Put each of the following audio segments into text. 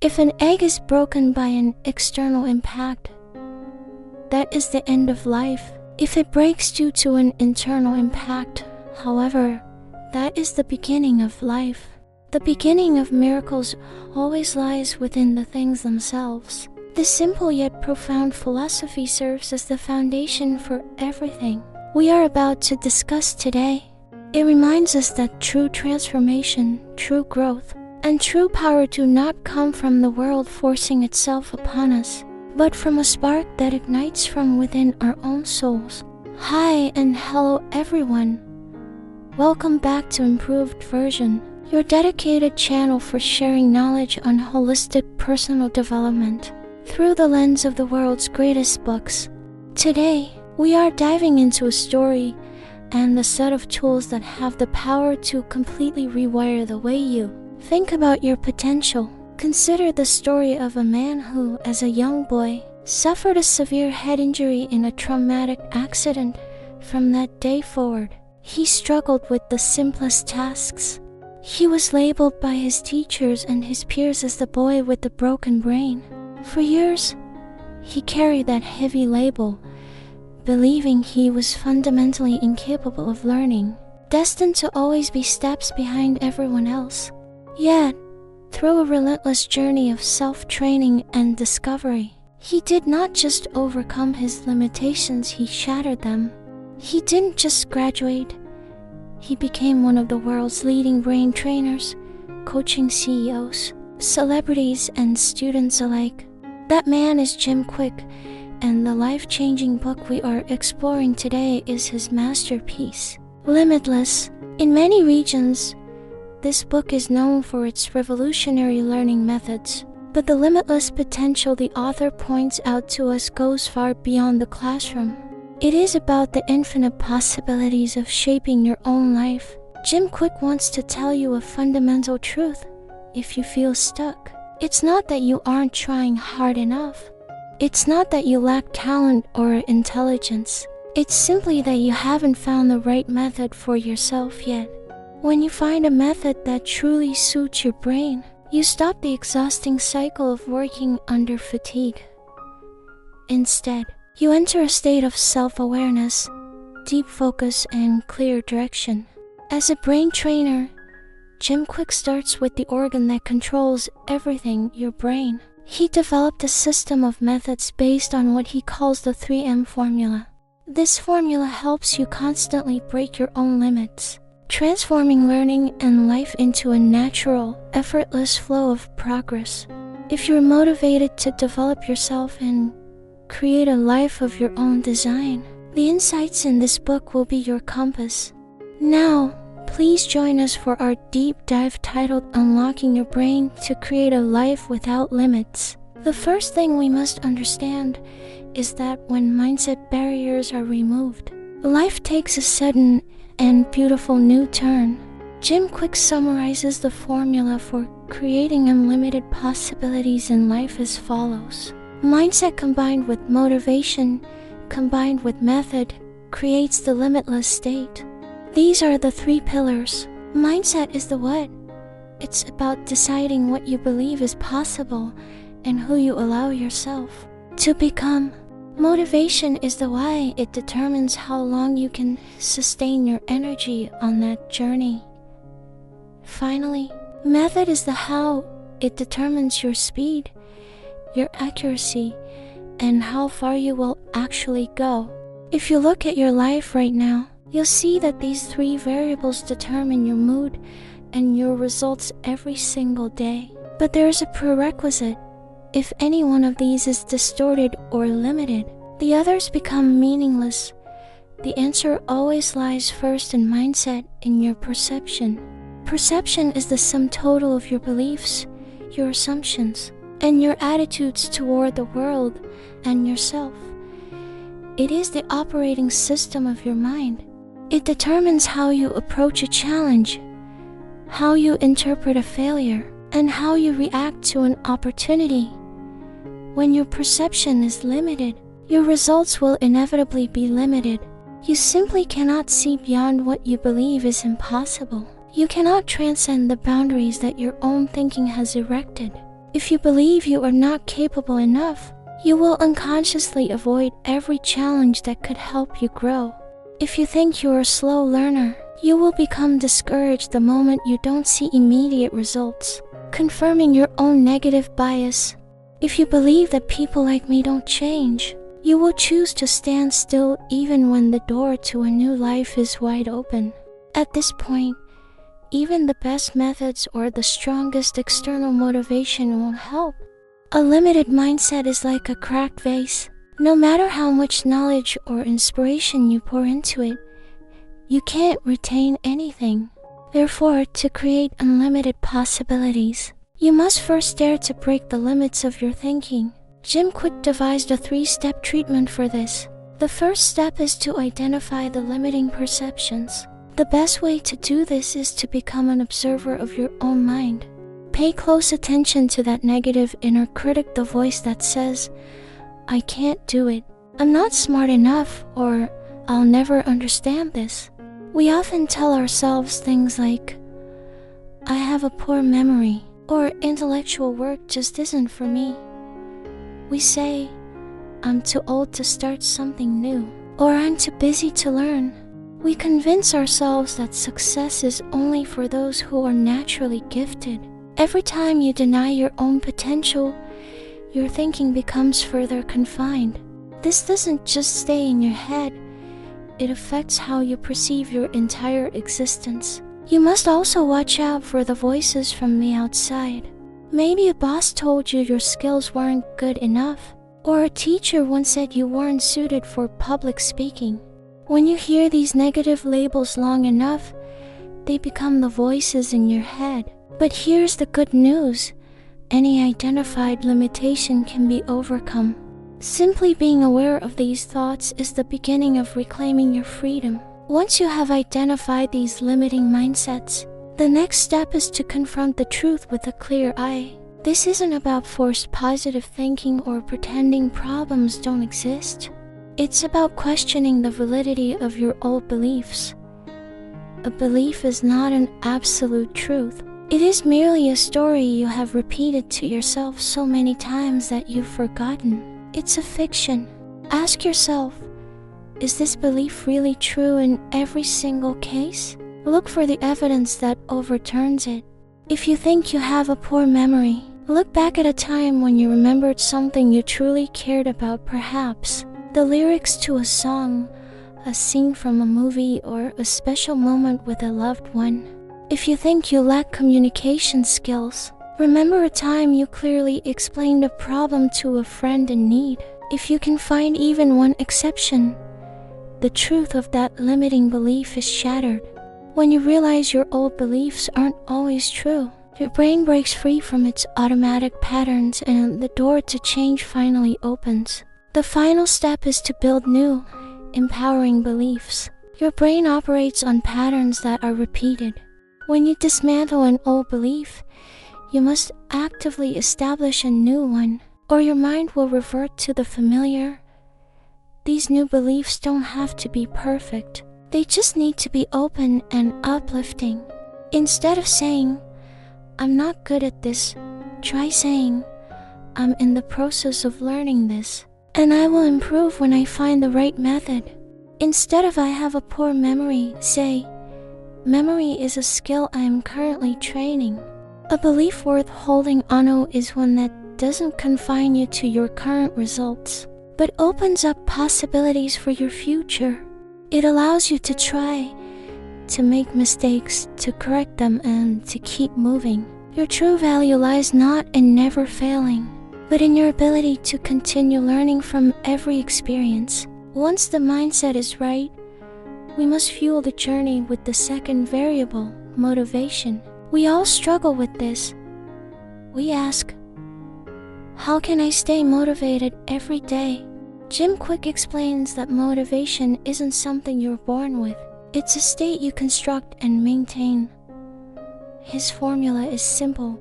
If an egg is broken by an external impact, that is the end of life. If it breaks due to an internal impact, however, that is the beginning of life. The beginning of miracles always lies within the things themselves. This simple yet profound philosophy serves as the foundation for everything we are about to discuss today. It reminds us that true transformation, true growth, and true power do not come from the world forcing itself upon us, but from a spark that ignites from within our own souls. Hi and hello everyone. Welcome back to Improved Version, your dedicated channel for sharing knowledge on holistic personal development through the lens of the world's greatest books. Today, we are diving into a story and a set of tools that have the power to completely rewire the way you think about your potential. Consider the story of a man who, as a young boy, suffered a severe head injury in a traumatic accident. From that day forward, he struggled with the simplest tasks. He was labeled by his teachers and his peers as the boy with the broken brain. For years, he carried that heavy label, believing he was fundamentally incapable of learning, destined to always be steps behind everyone else. Yet, through a relentless journey of self-training and discovery, he did not just overcome his limitations, he shattered them. He didn't just graduate, he became one of the world's leading brain trainers, coaching CEOs, celebrities, and students alike. That man is Jim Kwik, and the life-changing book we are exploring today is his masterpiece, Limitless. In many regions, this book is known for its revolutionary learning methods, but the limitless potential the author points out to us goes far beyond the classroom. It is about the infinite possibilities of shaping your own life. Jim Kwik wants to tell you a fundamental truth. If you feel stuck, it's not that you aren't trying hard enough. It's not that you lack talent or intelligence. It's simply that you haven't found the right method for yourself yet. When you find a method that truly suits your brain, you stop the exhausting cycle of working under fatigue. Instead, you enter a state of self-awareness, deep focus, and clear direction. As a brain trainer, Jim Kwik starts with the organ that controls everything, your brain. He developed a system of methods based on what he calls the 3M formula. This formula helps you constantly break your own limits, transforming learning and life into a natural, effortless flow of progress. If you're motivated to develop yourself and create a life of your own design, the insights in this book will be your compass. Now, please join us for our deep dive titled Unlocking Your Brain to Create a Life Without Limits. The first thing we must understand is that when mindset barriers are removed, life takes a sudden and beautiful new turn. Jim Kwik summarizes the formula for creating unlimited possibilities in life as follows. Mindset combined with motivation, combined with method, creates the limitless state. These are the three pillars. Mindset is the what. It's about deciding what you believe is possible and who you allow yourself to become. Motivation is the why. It determines how long you can sustain your energy on that journey. Finally, method is the how. It determines your speed, your accuracy, and how far you will actually go. If you look at your life right now, you'll see that these three variables determine your mood and your results every single day. But there is a prerequisite. If any one of these is distorted or limited, the others become meaningless. The answer always lies first in mindset, in your perception. Perception is the sum total of your beliefs, your assumptions, and your attitudes toward the world and yourself. It is the operating system of your mind. It determines how you approach a challenge, how you interpret a failure, and how you react to an opportunity. When your perception is limited, your results will inevitably be limited. You simply cannot see beyond what you believe is impossible. You cannot transcend the boundaries that your own thinking has erected. If you believe you are not capable enough, you will unconsciously avoid every challenge that could help you grow. If you think you're a slow learner, you will become discouraged the moment you don't see immediate results, confirming your own negative bias. If you believe that people like me don't change, you will choose to stand still even when the door to a new life is wide open. At this point, even the best methods or the strongest external motivation won't help. A limited mindset is like a cracked vase. No matter how much knowledge or inspiration you pour into it, you can't retain anything. Therefore, to create unlimited possibilities, you must first dare to break the limits of your thinking. Jim Kwik devised a 3-step treatment for this. The first step is to identify the limiting perceptions. The best way to do this is to become an observer of your own mind. Pay close attention to that negative inner critic, the voice that says, "I can't do it, I'm not smart enough," or "I'll never understand this." We often tell ourselves things like, "I have a poor memory," or "Intellectual work just isn't for me." We say, "I'm too old to start something new," or "I'm too busy to learn." We convince ourselves that success is only for those who are naturally gifted. Every time you deny your own potential, your thinking becomes further confined. This doesn't just stay in your head, it affects how you perceive your entire existence. You must also watch out for the voices from the outside. Maybe a boss told you your skills weren't good enough, or a teacher once said you weren't suited for public speaking. When you hear these negative labels long enough, they become the voices in your head. But here's the good news: any identified limitation can be overcome. Simply being aware of these thoughts is the beginning of reclaiming your freedom. Once you have identified these limiting mindsets, the next step is to confront the truth with a clear eye. This isn't about forced positive thinking or pretending problems don't exist. It's about questioning the validity of your old beliefs. A belief is not an absolute truth. It is merely a story you have repeated to yourself so many times that you've forgotten. It's a fiction. Ask yourself, is this belief really true in every single case? Look for the evidence that overturns it. If you think you have a poor memory, look back at a time when you remembered something you truly cared about, perhaps the lyrics to a song, a scene from a movie, or a special moment with a loved one. If you think you lack communication skills, remember a time you clearly explained a problem to a friend in need. If you can find even one exception, the truth of that limiting belief is shattered. When you realize your old beliefs aren't always true, your brain breaks free from its automatic patterns and the door to change finally opens. The final step is to build new, empowering beliefs. Your brain operates on patterns that are repeated. When you dismantle an old belief, you must actively establish a new one, or your mind will revert to the familiar. These new beliefs don't have to be perfect. They just need to be open and uplifting. Instead of saying, "I'm not good at this," try saying, "I'm in the process of learning this, and I will improve when I find the right method." Instead of "I have a poor memory," say, "Memory is a skill I am currently training." A belief worth holding on is one that doesn't confine you to your current results, but opens up possibilities for your future. It allows you to try, to make mistakes, to correct them, and to keep moving. Your true value lies not in never failing, but in your ability to continue learning from every experience. Once the mindset is right, we must fuel the journey with the second variable, motivation. We all struggle with this. We ask, how can I stay motivated every day? Jim Kwik explains that motivation isn't something you're born with. It's a state you construct and maintain. His formula is simple: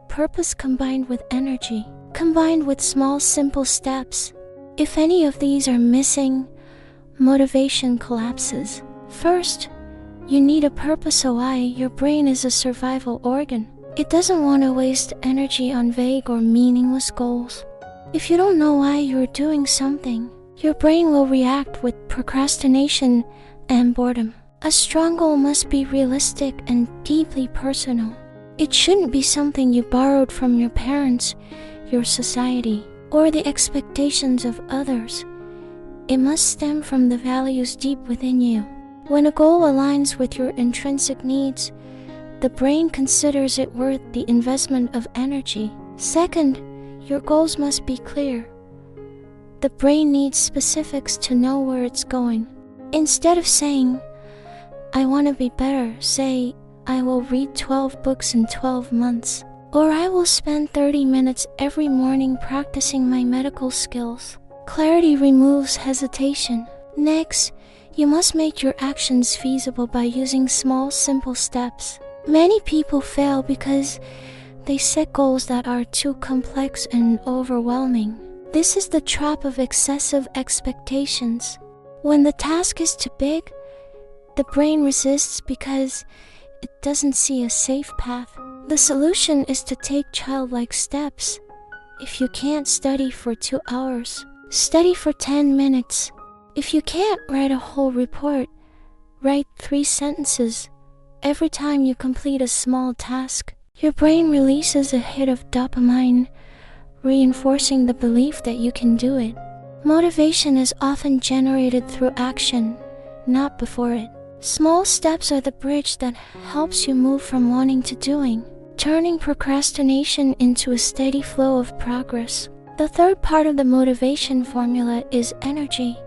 purpose combined with energy, combined with small, simple steps. If any of these are missing, motivation collapses. First, you need a purpose. Your brain is a survival organ. It doesn't want to waste energy on vague or meaningless goals. If you don't know why you're doing something, your brain will react with procrastination and boredom. A strong goal must be realistic and deeply personal. It shouldn't be something you borrowed from your parents, your society, or the expectations of others. It must stem from the values deep within you. When a goal aligns with your intrinsic needs, the brain considers it worth the investment of energy. Second, your goals must be clear. The brain needs specifics to know where it's going. Instead of saying, "I want to be better," say, "I will read 12 books in 12 months," or "I will spend 30 minutes every morning practicing my medical skills." Clarity removes hesitation. Next, you must make your actions feasible by using small, simple steps. Many people fail because they set goals that are too complex and overwhelming. This is the trap of excessive expectations. When the task is too big, the brain resists because it doesn't see a safe path. The solution is to take childlike steps. If you can't study for 2 hours, study for 10 minutes. If you can't write a whole report, write 3 sentences. Every time you complete a small task, your brain releases a hit of dopamine, reinforcing the belief that you can do it. Motivation is often generated through action, not before it. Small steps are the bridge that helps you move from wanting to doing, turning procrastination into a steady flow of progress. The third part of the motivation formula is energy.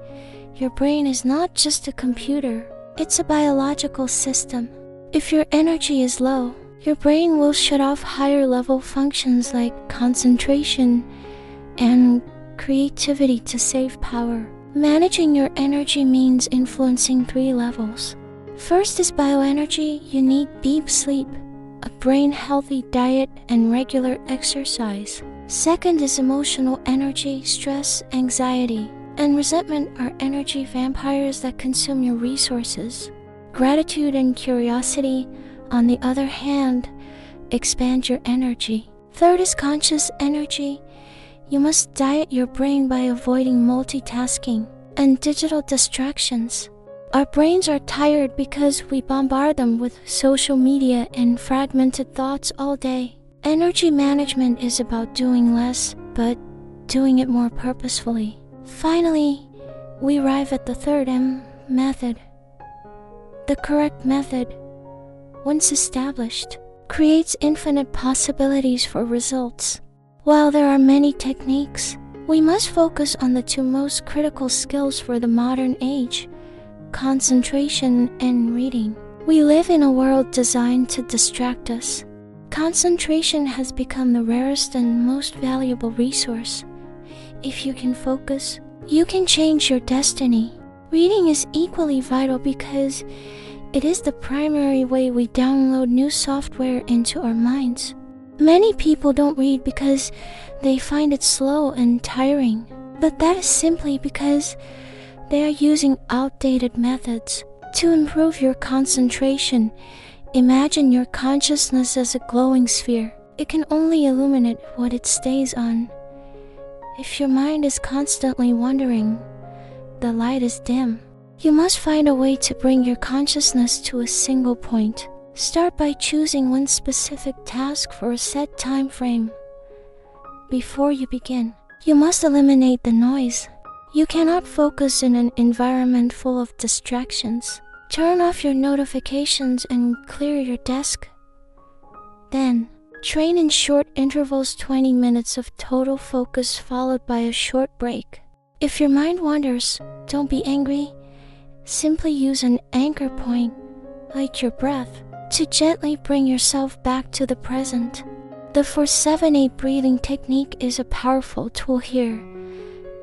Your brain is not just a computer, it's a biological system. If your energy is low, your brain will shut off higher level functions like concentration and creativity to save power. Managing your energy means influencing 3 levels. First is bioenergy. You need deep sleep, a brain-healthy diet, and regular exercise. Second is emotional energy. Stress, anxiety, and resentment are energy vampires that consume your resources. Gratitude and curiosity, on the other hand, expand your energy. Third is conscious energy. You must diet your brain by avoiding multitasking and digital distractions. Our brains are tired because we bombard them with social media and fragmented thoughts all day. Energy management is about doing less, but doing it more purposefully. Finally, we arrive at the third M, method. The correct method, once established, creates infinite possibilities for results. While there are many techniques, we must focus on the 2 most critical skills for the modern age: concentration and reading. We live in a world designed to distract us. Concentration has become the rarest and most valuable resource. If you can focus, you can change your destiny. Reading is equally vital because it is the primary way we download new software into our minds. Many people don't read because they find it slow and tiring, but that is simply because they are using outdated methods. To improve your concentration, imagine your consciousness as a glowing sphere. It can only illuminate what it stays on. If your mind is constantly wandering, the light is dim. You must find a way to bring your consciousness to a single point. Start by choosing one specific task for a set time frame. Before you begin, you must eliminate the noise. You cannot focus in an environment full of distractions. Turn off your notifications and clear your desk. Then, train in short intervals, 20 minutes of total focus followed by a short break. If your mind wanders, don't be angry. Simply use an anchor point, like your breath, to gently bring yourself back to the present. The 4-7-8 breathing technique is a powerful tool here.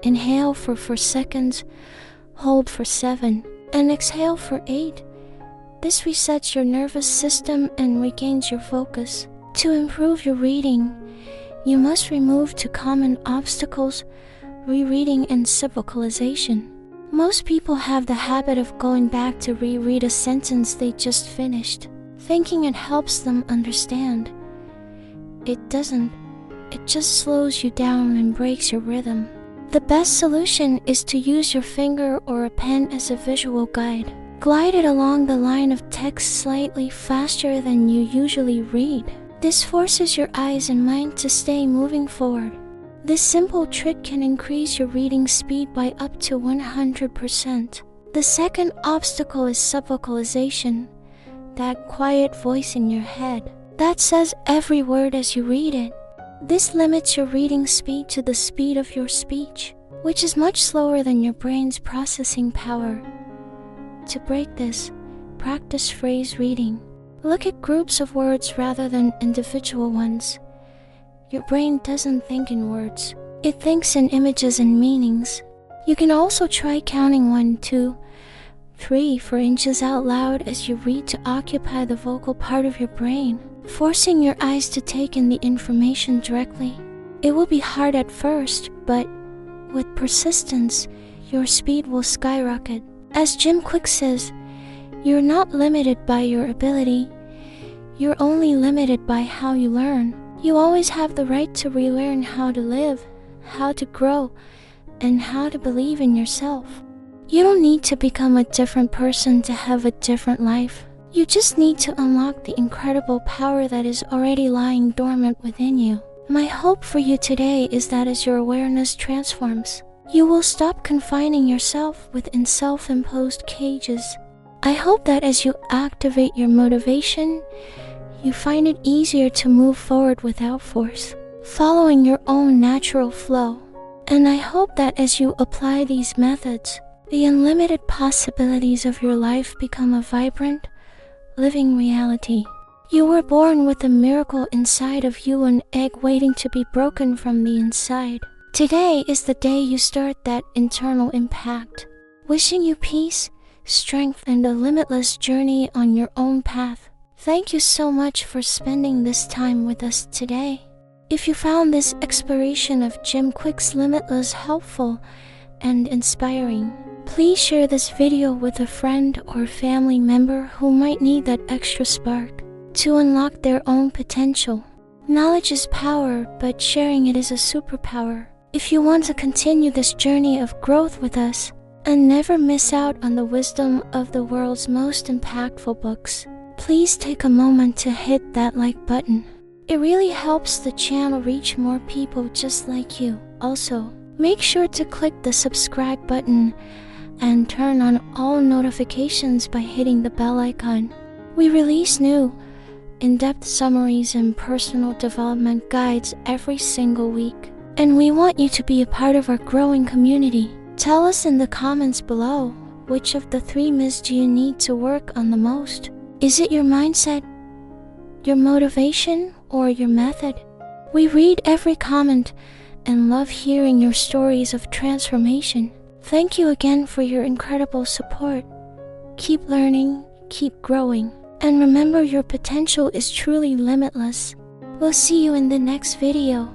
Inhale for 4 seconds, hold for 7, and exhale for 8. This resets your nervous system and regains your focus. To improve your reading, you must remove 2 common obstacles: rereading and subvocalization. Most people have the habit of going back to reread a sentence they just finished, thinking it helps them understand. It doesn't. It just slows you down and breaks your rhythm. The best solution is to use your finger or a pen as a visual guide. Glide it along the line of text slightly faster than you usually read. This forces your eyes and mind to stay moving forward. This simple trick can increase your reading speed by up to 100%. The second obstacle is subvocalization, that quiet voice in your head that says every word as you read it. This limits your reading speed to the speed of your speech, which is much slower than your brain's processing power. To break this, practice phrase reading. Look at groups of words rather than individual ones. Your brain doesn't think in words. It thinks in images and meanings. You can also try counting 1, 2, 3, 4 inches out loud as you read to occupy the vocal part of your brain, forcing your eyes to take in the information directly. It will be hard at first, but with persistence, your speed will skyrocket. As Jim Kwik says, you're not limited by your ability, you're only limited by how you learn. You always have the right to relearn how to live, how to grow, and how to believe in yourself. You don't need to become a different person to have a different life. You just need to unlock the incredible power that is already lying dormant within you. My hope for you today is that as your awareness transforms, you will stop confining yourself within self-imposed cages. I hope that as you activate your motivation, you find it easier to move forward without force, following your own natural flow. And I hope that as you apply these methods, the unlimited possibilities of your life become a vibrant, living reality. You were born with a miracle inside of you, an egg waiting to be broken from the inside. Today is the day you start that internal impact. Wishing you peace, strength, and a limitless journey on your own path. Thank you so much for spending this time with us today. If you found this exploration of Jim Kwik's Limitless helpful and inspiring, please share this video with a friend or family member who might need that extra spark to unlock their own potential. Knowledge is power, but sharing it is a superpower. If you want to continue this journey of growth with us and never miss out on the wisdom of the world's most impactful books, please take a moment to hit that like button. It really helps the channel reach more people just like you. Also, make sure to click the subscribe button and turn on all notifications by hitting the bell icon. We release new, in-depth summaries and personal development guides every single week, and we want you to be a part of our growing community. Tell us in the comments below, which of the 3 myths do you need to work on the most? Is it your mindset, your motivation, or your method? We read every comment and love hearing your stories of transformation. Thank you again for your incredible support. Keep learning, keep growing, and remember your potential is truly limitless. We'll see you in the next video.